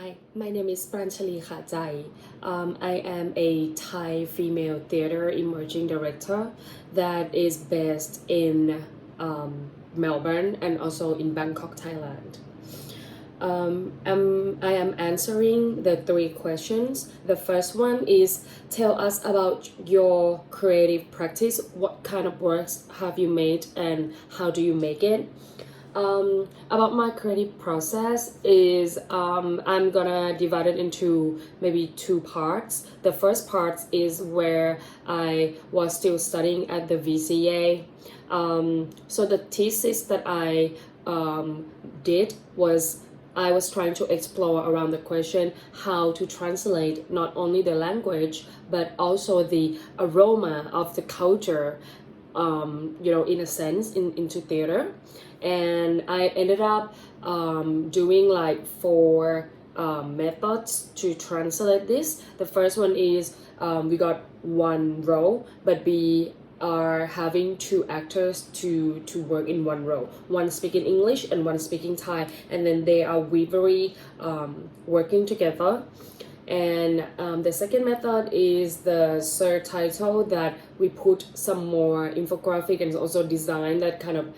Hi, my name is Pranchali Khajai. I am a Thai female theater emerging director that is based in Melbourne and also in Bangkok, Thailand. I am answering the three questions. The first one is tell us about your creative practice. What kind of works have you made and how do you make it? About my creative process is I'm gonna divide it into maybe two parts. The first part is where I was still studying at the VCA. So the thesis that I did was I was trying to explore around the question how to translate not only the language but also the aroma of the culture, in a sense, into theater. And I ended up doing like four methods to translate this. The first one is we got one role, but we are having two actors to work in one role, one speaking English and one speaking Thai, and then they are weavery working together. And the second method is the subtitle that we put some more infographic and also design that kind of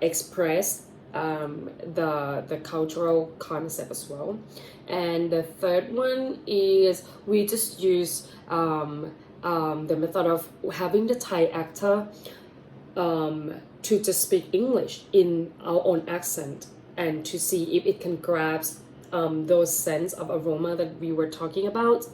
express the cultural concept as well. And the third one is we just use the method of having the Thai actor to just speak English in our own accent and to see if it can grasp those sense of aroma that we were talking about.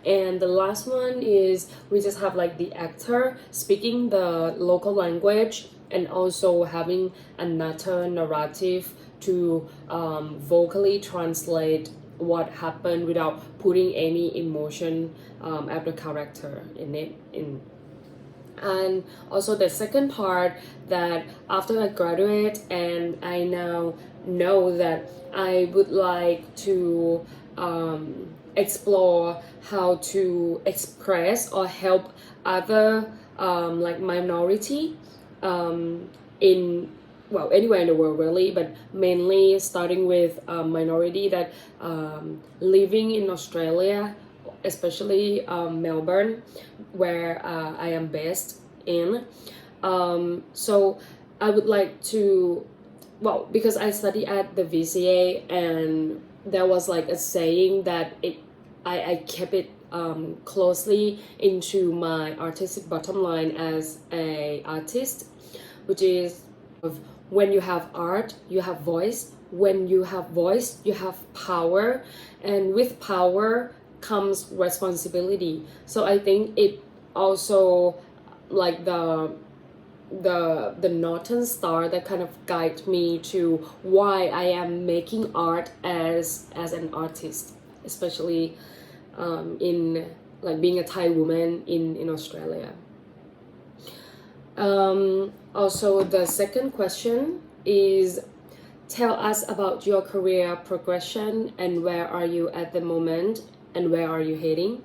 And the last one is we just have like the actor speaking the local language and also having another narrative to vocally translate what happened without putting any emotion of the character in it. And also the second part, that after I graduate and I now know that I would like to explore how to express or help other like minority in, well, anywhere in the world really, but mainly starting with minority that living in Australia, especially Melbourne, where I am based in. So I would like to, well, because I study at the VCA and there was like a saying that I kept it closely into my artistic bottom line as a artist, which is when you have art, you have voice. When you have voice, you have power, and with power comes responsibility. So I think it also like the northern star that kind of guide me to why I am making art as an artist, especially in like being a Thai woman in Australia. Also, the second question is tell us about your career progression and where are you at the moment and where are you heading.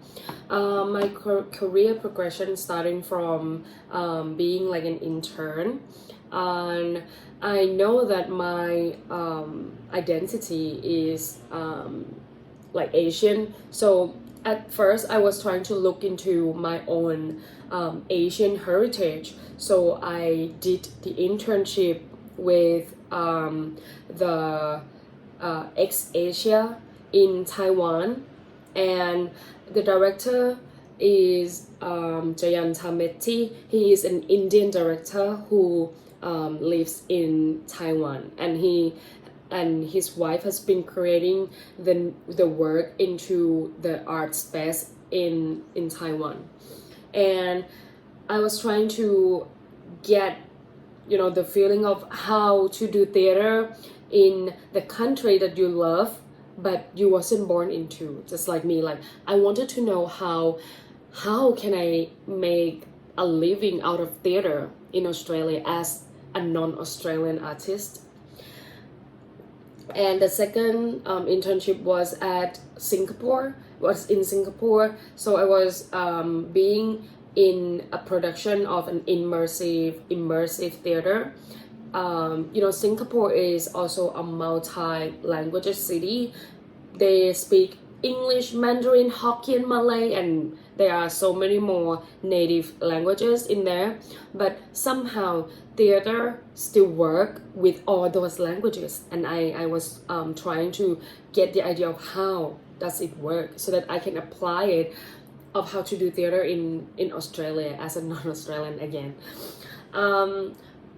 My career progression starting from being like an intern, and I know that my identity is like Asian. So at first I was trying to look into my own Asian heritage. So I did the internship with the X Asia in Taiwan, and the director is Jayanta Metti. He is an Indian director who lives in Taiwan, and his wife has been creating the work into the art space in Taiwan. And I was trying to get the feeling of how to do theater in the country that you love but you wasn't born into, just like me. Like I wanted to know how can I make a living out of theater in Australia as a non-Australian artist. And the second internship was in Singapore. So I was being in a production of an immersive theater Singapore is also a multi-language city. They speak English, Mandarin, Hokkien, Malay, and there are so many more native languages in there. But somehow theater still work with all those languages, and I was trying to get the idea of how does it work so that I can apply it of how to do theater in Australia as a non-Australian again.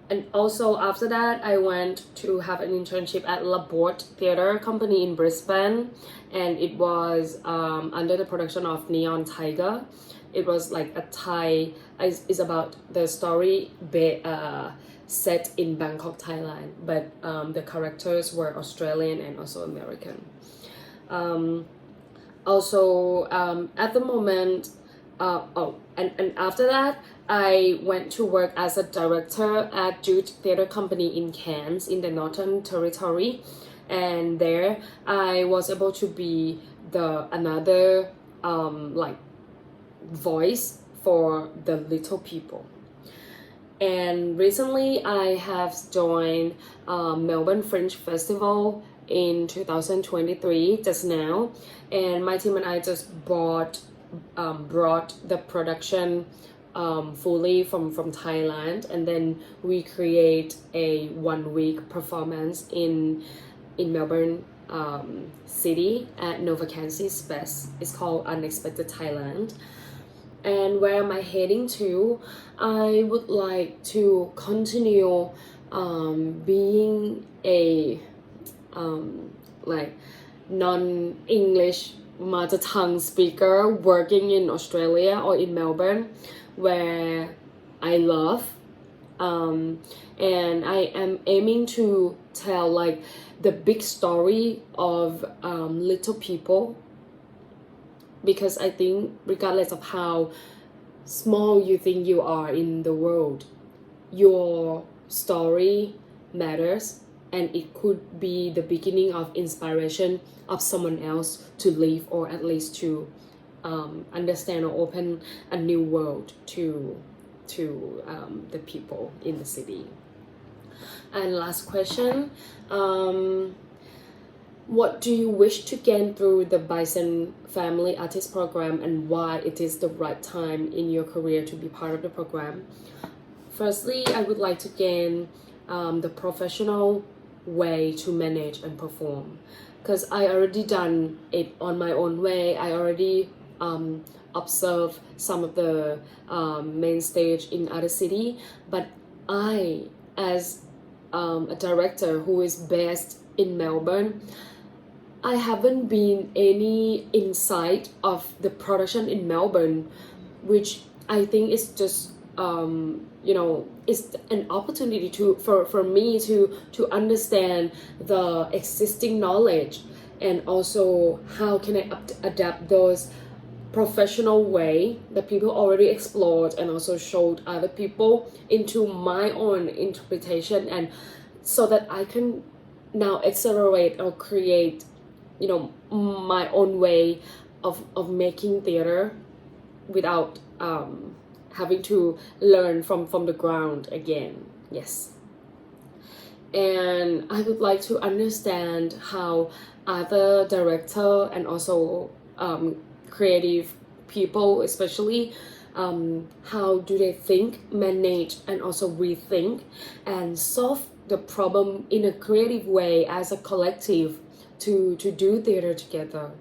And also after that, I went to have an internship at Laborde Theatre Company in Brisbane, and it was under the production of Neon Tiger. It was like a Thai. It's about the story set in Bangkok, Thailand, but the characters were Australian and also American. At the moment, and after that, I went to work as a director at Jude Theatre Company in Cairns in the Northern Territory, and there I was able to be another voice for the little people. And recently I have joined Melbourne Fringe Festival in 2023 just now, and my team and I just brought the production fully from Thailand, and then we create a 1-week performance in Melbourne city at Nova Vacancy Space. It's called Unexpected Thailand. And where am I heading to? I would like to continue being a non-English mother tongue speaker working in Australia or in Melbourne, where I love, and I am aiming to tell like the big story of little people, because I think regardless of how small you think you are in the world, your story matters, and it could be the beginning of inspiration of someone else to live, or at least to understand or open a new world to the people in the city. And last question, what do you wish to gain through the Bison Family Artist Program, and why it is the right time in your career to be part of the program? Firstly, I would like to gain the professional way to manage and perform, because I already done it on my own way. I already observe some of the main stage in other city, but I, as a director who is based in Melbourne, I haven't been any insight of the production in Melbourne, which I think is just it's an opportunity for me to understand the existing knowledge, and also how can I adapt those professional way that people already explored and also showed other people into my own interpretation, and so that I can now accelerate or create my own way of making theater without having to learn from the ground again. Yes. And I would like to understand how other director and also creative people especially, how do they think, manage, and also rethink and solve the problem in a creative way as a collective to do theater together,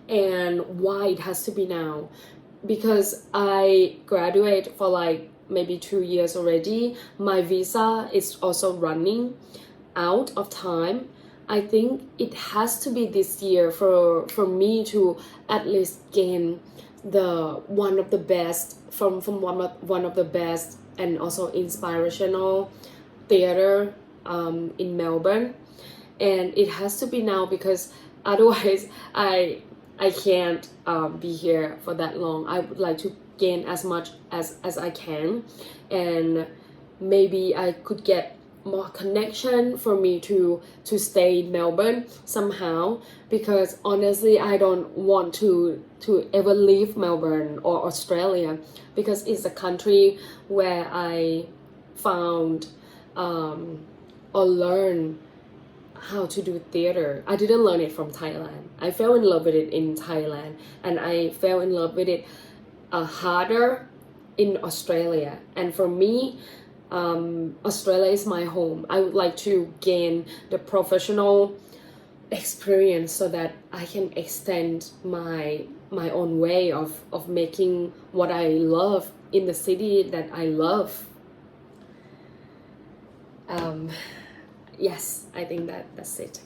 and why it has to be now. Because I graduate for like maybe 2 years already, my visa is also running out of time. I think it has to be this year for me to at least gain the one of the best from one of the best and also inspirational theater in Melbourne. And it has to be now, because otherwise I can't be here for that long. I would like to gain as much as I can, and maybe I could get more connection for me to stay in Melbourne somehow, because honestly I don't want to ever leave Melbourne or Australia, because it's a country where I found or learn how to do theater. I didn't learn it from Thailand. I fell in love with it in Thailand, and I fell in love with it harder in Australia. And for me, Australia is my home. I would like to gain the professional experience so that I can extend my own way of making what I love in the city that I love. Yes, I think that's it.